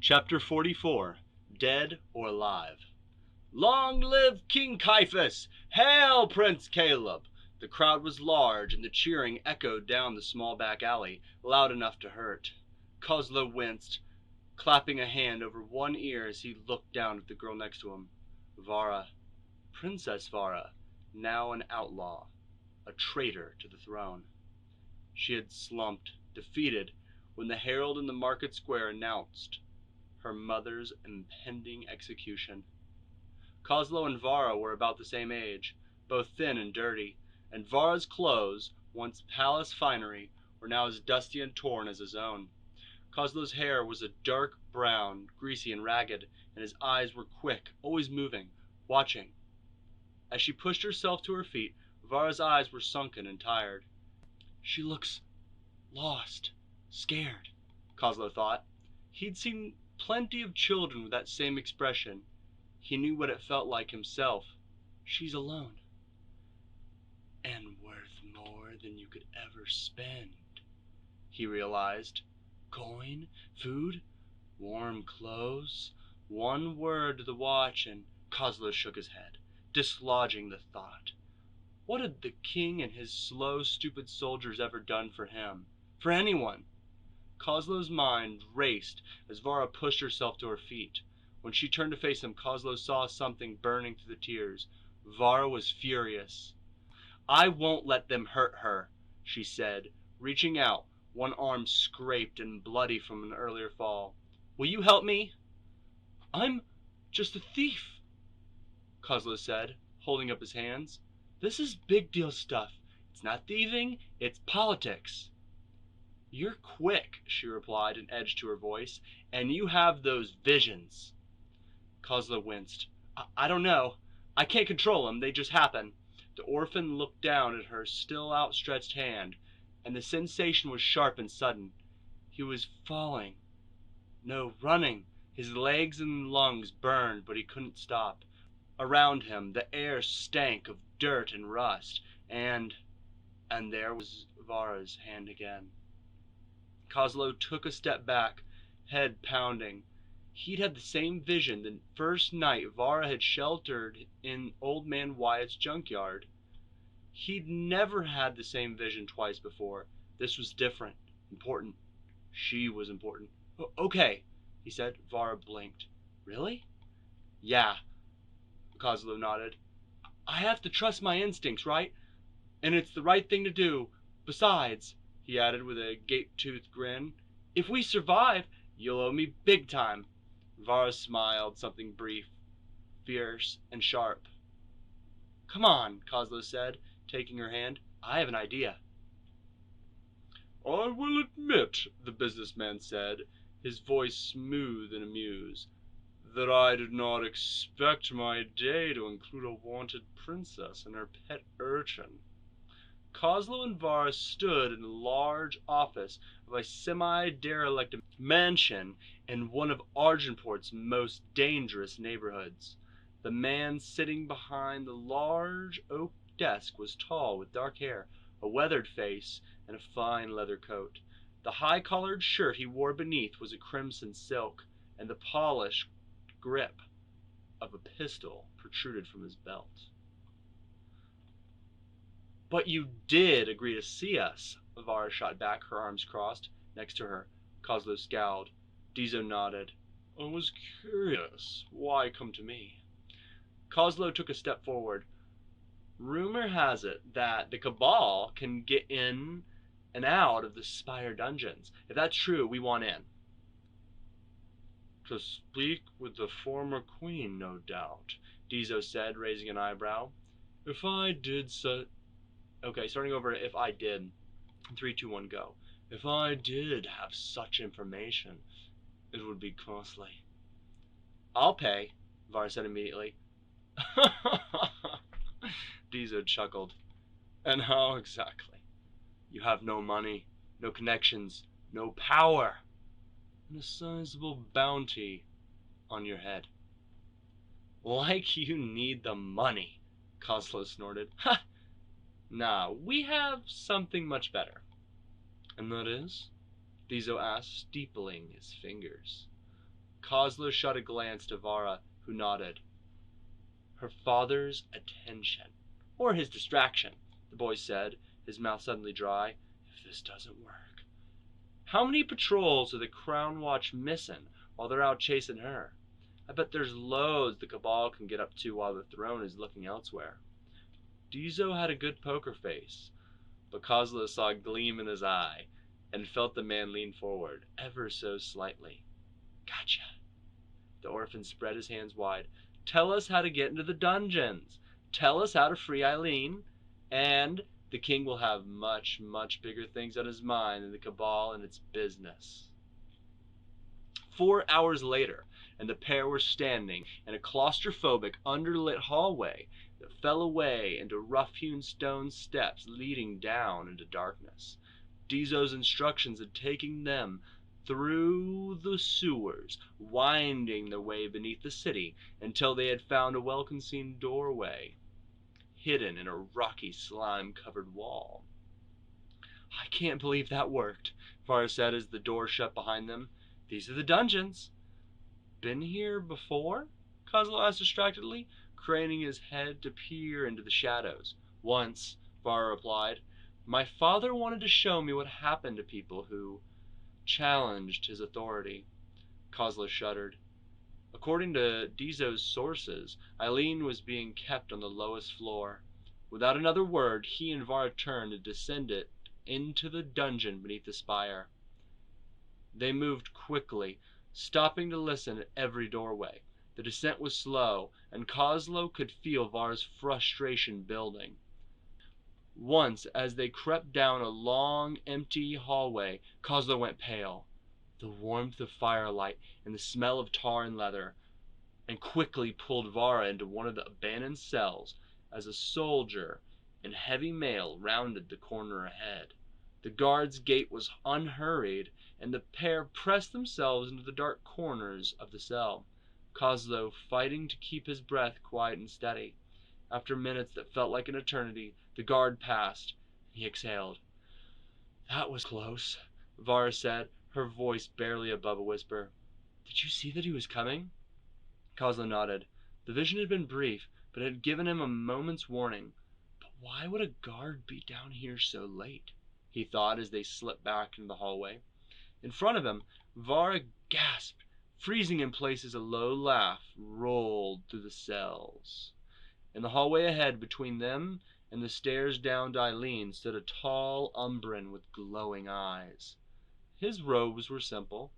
Chapter 44, Dead or Alive. Long live King Caiaphas! Hail Prince Caleb! The crowd was large, and the cheering echoed down the small back alley, loud enough to hurt. Coslo winced, clapping a hand over one ear as he looked down at the girl next to him. Vara, Princess Vara, now an outlaw, a traitor to the throne. She had slumped, defeated, when the herald in the market square announced her mother's impending execution. Coslo and Vara were about the same age, both thin and dirty, and Vara's clothes, once palace finery, were now as dusty and torn as his own. Coslo's hair was a dark brown, greasy and ragged, and his eyes were quick, always moving, watching. As she pushed herself to her feet, Vara's eyes were sunken and tired. She looks lost, scared, Coslo thought. He'd seen plenty of children with that same expression. He knew what it felt like himself. She's alone. And worth more than you could ever spend, he realized. Coin, food, warm clothes. One word to the watch and Coslo shook his head, dislodging the thought. What had the king and his slow, stupid soldiers ever done for him? For anyone? Coslo's mind raced as Vara pushed herself to her feet. When she turned to face him, Coslo saw something burning through the tears. Vara was furious. I won't let them hurt her, she said, reaching out, one arm scraped and bloody from an earlier fall. Will you help me? I'm just a thief, Coslo said, holding up his hands. This is big deal stuff. It's not thieving, it's politics. You're quick, she replied, an edge to her voice, and you have those visions. Coslo winced. I don't know. I can't control them, they just happen. The orphan looked down at her still outstretched hand, and the sensation was sharp and sudden. He was falling. No, running. His legs and lungs burned, but he couldn't stop. Around him, the air stank of dirt and rust, and there was Vara's hand again. Coslo took a step back, head pounding. He'd had the same vision the first night Vara had sheltered in Old Man Wyatt's junkyard. He'd never had the same vision twice before. This was different, important. She was important. Okay, he said. Vara blinked. Really? Yeah, Coslo nodded. I have to trust my instincts, right? And it's the right thing to do. Besides, he added with a gape-toothed grin, if we survive, you'll owe me big time. Vara smiled, something brief, fierce, and sharp. Come on, Coslo said, taking her hand. I have an idea. I will admit, the businessman said, his voice smooth and amused, that I did not expect my day to include a wanted princess and her pet urchin. Coslo and Vara stood in the large office of a semi-derelict mansion in one of Argentport's most dangerous neighborhoods. The man sitting behind the large oak desk was tall, with dark hair, a weathered face, and a fine leather coat. The high-collared shirt he wore beneath was a crimson silk, and the polished grip of a pistol protruded from his belt. But you did agree to see us, Vara shot back, her arms crossed. Next to her, Coslo scowled. Dizo nodded. I was curious. Why come to me? Coslo took a step forward. Rumor has it that the Cabal can get in and out of the Spire dungeons. If that's true, we want in. To speak with the former queen, no doubt, Dizo said, raising an eyebrow. If I did so... Okay, starting over, if I did. 3, 2, 1, go. If I did have such information, it would be costly. I'll pay, Vara said immediately. Dizo chuckled. And how exactly? You have no money, no connections, no power, and a sizable bounty on your head. Like you need the money, Coslo snorted. Ha! Nah, we have something much better. And that is? Dizo asked, steepling his fingers. Coslo shot a glance to Vara, who nodded. Her father's attention. Or his distraction, the boy said, his mouth suddenly dry. If this doesn't work. How many patrols are the Crown Watch missing while they're out chasing her? I bet there's loads the Cabal can get up to while the throne is looking elsewhere. Dizo had a good poker face, but Coslo saw a gleam in his eye and felt the man lean forward, ever so slightly. Gotcha. The orphan spread his hands wide. Tell us how to get into the dungeons. Tell us how to free Eilyn. And the king will have much, much bigger things on his mind than the Cabal and its business. 4 hours later, and the pair were standing in a claustrophobic, underlit hallway that fell away into rough-hewn stone steps leading down into darkness. Dizo's instructions had taken them through the sewers, winding their way beneath the city until they had found a well-concealed doorway, hidden in a rocky, slime-covered wall. I can't believe that worked, Vara said as the door shut behind them. These are the dungeons. Been here before? Coslo asked distractedly, craning his head to peer into the shadows. Once, Vara replied. My father wanted to show me what happened to people who challenged his authority. Coslo shuddered. According to Dizo's sources, Eilyn was being kept on the lowest floor. Without another word, he and Vara turned and descended into the dungeon beneath the spire. They moved quickly, stopping to listen at every doorway. The descent was slow, and Coslo could feel Vara's frustration building. Once, as they crept down a long, empty hallway, Coslo went pale. The warmth of firelight and the smell of tar and leather, and quickly pulled Vara into one of the abandoned cells as a soldier in heavy mail rounded the corner ahead. The guard's gait was unhurried, and the pair pressed themselves into the dark corners of the cell, Coslo fighting to keep his breath quiet and steady. After minutes that felt like an eternity, the guard passed, and he exhaled. That was close, Vara said, her voice barely above a whisper. Did you see that he was coming? Coslo nodded. The vision had been brief, but it had given him a moment's warning. But why would a guard be down here so late? He thought as they slipped back into the hallway. In front of him, Vara gasped, freezing in place as a low laugh rolled through the cells. In the hallway ahead, between them and the stairs down to Eilyn, stood a tall Umbran with glowing eyes. His robes were simple,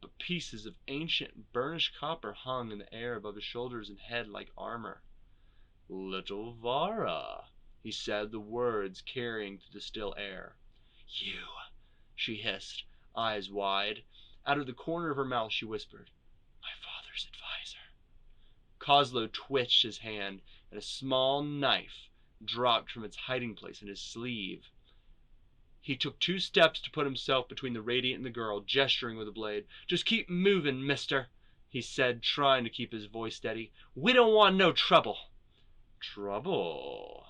but pieces of ancient burnished copper hung in the air above his shoulders and head like armor. Little Vara, he said, the words carrying through the still air. You, she hissed, eyes wide. Out of the corner of her mouth she whispered, my father's advisor. Coslo twitched his hand, and a small knife dropped from its hiding place in his sleeve. He took 2 steps to put himself between the Radiant and the girl, gesturing with the blade. Just keep moving, mister, he said, trying to keep his voice steady. We don't want no trouble. Trouble?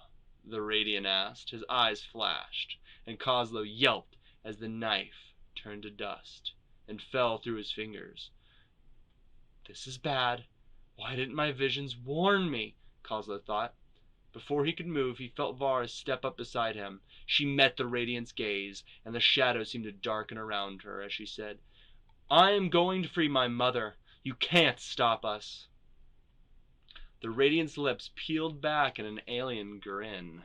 The Radiant asked. His eyes flashed, and Coslo yelped as the knife turned to dust and fell through his fingers. This is bad. Why didn't my visions warn me? Coslo thought. Before he could move, he felt Vara step up beside him. She met the Radiant's gaze, and the shadows seemed to darken around her as she said, I am going to free my mother. You can't stop us. The Radiant's lips peeled back in an alien grin.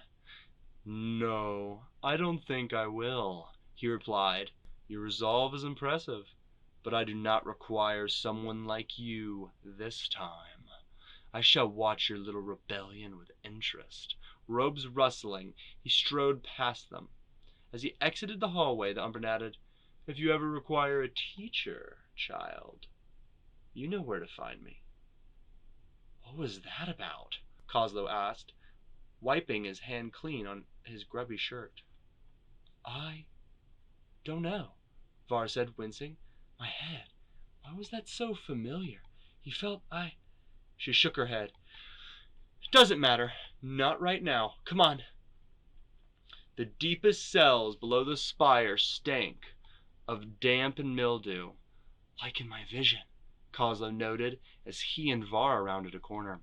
No, I don't think I will, he replied. Your resolve is impressive, but I do not require someone like you this time. I shall watch your little rebellion with interest. Robes rustling, he strode past them. As he exited the hallway, the Umbran added, if you ever require a teacher, child, you know where to find me. What was that about? Coslo asked, wiping his hand clean on his grubby shirt. I don't know, Vara said, wincing. My head. Why was that so familiar? He felt She shook her head. It doesn't matter. Not right now. Come on. The deepest cells below the spire stank of damp and mildew, like in my vision, Coslo noted as he and Vara rounded a corner.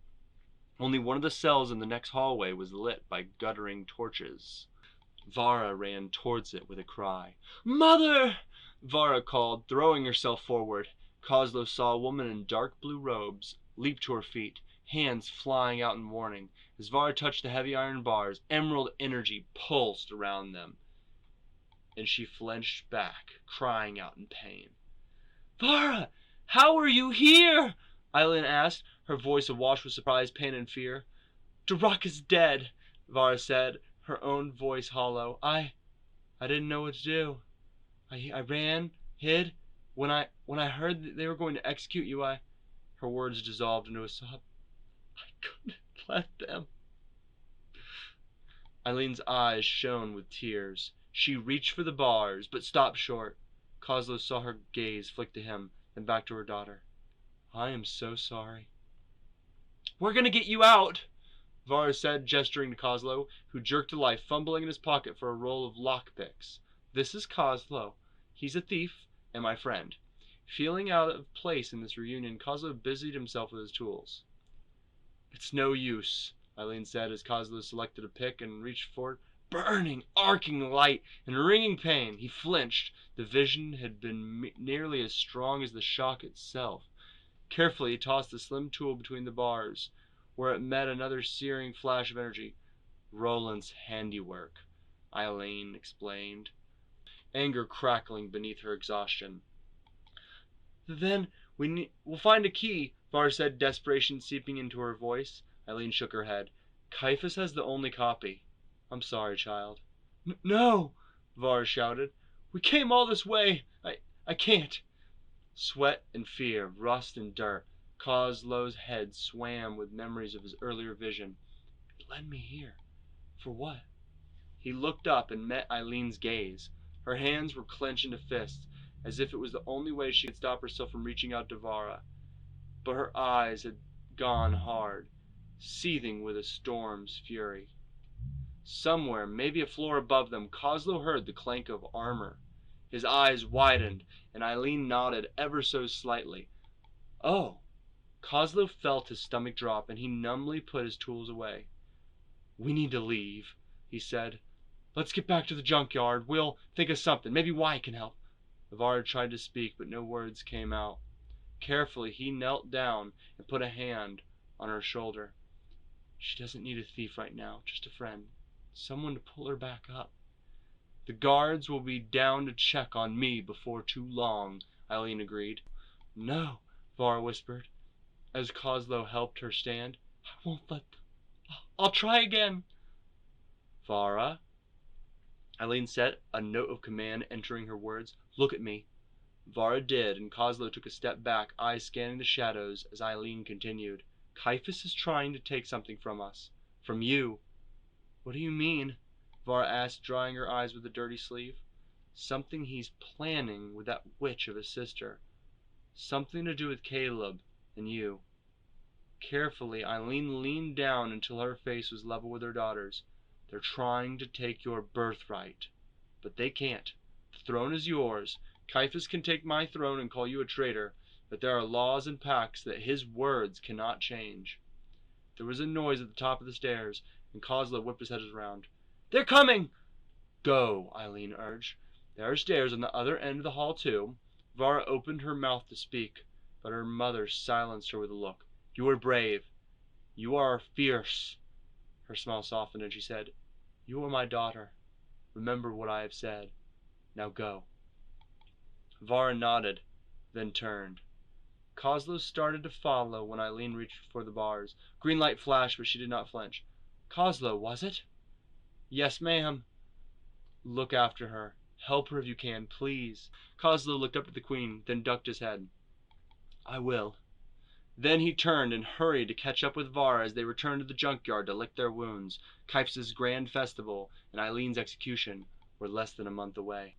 Only one of the cells in the next hallway was lit by guttering torches. Vara ran towards it with a cry. "Mother!" Vara called, throwing herself forward. Coslo saw a woman in dark blue robes leap to her feet, hands flying out in warning. As Vara touched the heavy iron bars, emerald energy pulsed around them, and she flinched back, crying out in pain. "Vara, how are you here?" Eilyn asked, her voice awash with surprise, pain, and fear. "Durak is dead," Vara said, her own voice hollow. I didn't know what to do. I ran, hid. When I heard that they were going to execute you, Her words dissolved into a sob. "I couldn't let them." Eileen's eyes shone with tears. She reached for the bars, but stopped short. Coslo saw her gaze flick to him, then back to her daughter. "I am so sorry." "We're gonna get you out," Vara said, gesturing to Coslo, who jerked to life, fumbling in his pocket for a roll of lockpicks. "This is Coslo. He's a thief, and my friend." Feeling out of place in this reunion, Coslo busied himself with his tools. "It's no use," Eilyn said as Coslo selected a pick and reached for it. Burning, arcing light, and ringing pain. He flinched. The vision had been nearly as strong as the shock itself. Carefully he tossed the slim tool between the bars, where it met another searing flash of energy. "Roland's handiwork," Eilyn explained, anger crackling beneath her exhaustion. "Then we'll find a key," Vara said, desperation seeping into her voice. Eilyn shook her head. "Caiaphas has the only copy. I'm sorry, child." "No!" Vara shouted. "We came all this way. I can't." Sweat and fear, rust and dirt. Coslo's head swam with memories of his earlier vision. "It led me here. For what?" He looked up and met Eileen's gaze. Her hands were clenched into fists, as if it was the only way she could stop herself from reaching out to Vara. But her eyes had gone hard, seething with a storm's fury. Somewhere, maybe a floor above them, Coslo heard the clank of armor. His eyes widened, and Eilyn nodded ever so slightly. "Oh!" Coslo felt his stomach drop, and he numbly put his tools away. "We need to leave," he said. "Let's get back to the junkyard. We'll think of something. Maybe Wyatt can help." Vara tried to speak, but no words came out. Carefully, he knelt down and put a hand on her shoulder. "She doesn't need a thief right now, just a friend. Someone to pull her back up." "The guards will be down to check on me before too long," Eilyn agreed. "No," Vara whispered, as Coslo helped her stand. "I won't let them. I'll try again." "Vara," Eilyn said, a note of command entering her words. "Look at me." Vara did, and Coslo took a step back, eyes scanning the shadows as Eilyn continued. "Caiaphas is trying to take something from us. From you." "What do you mean?" Vara asked, drying her eyes with a dirty sleeve. "Something he's planning with that witch of a sister. Something to do with Caleb and you." Carefully, Eilyn leaned down until her face was level with her daughter's. "They're trying to take your birthright. But they can't. The throne is yours. Caiaphas can take my throne and call you a traitor, but there are laws and pacts that his words cannot change." There was a noise at the top of the stairs, and Coslo whipped his head around. "They're coming!" "Go," Eilyn urged. "There are stairs on the other end of the hall, too." Vara opened her mouth to speak, but her mother silenced her with a look. "You are brave. You are fierce." Her smile softened, and she said, "You are my daughter. Remember what I have said. Now go." Vara nodded, then turned. Coslo started to follow when Eilyn reached for the bars. Green light flashed, but she did not flinch. "Coslo, was it?" "Yes, ma'am." "Look after her. Help her if you can, please." Coslo looked up at the Queen, then ducked his head. "I will." Then he turned and hurried to catch up with Vara as they returned to the junkyard to lick their wounds. Caiaphas' grand festival and Eilyn's execution were less than a month away.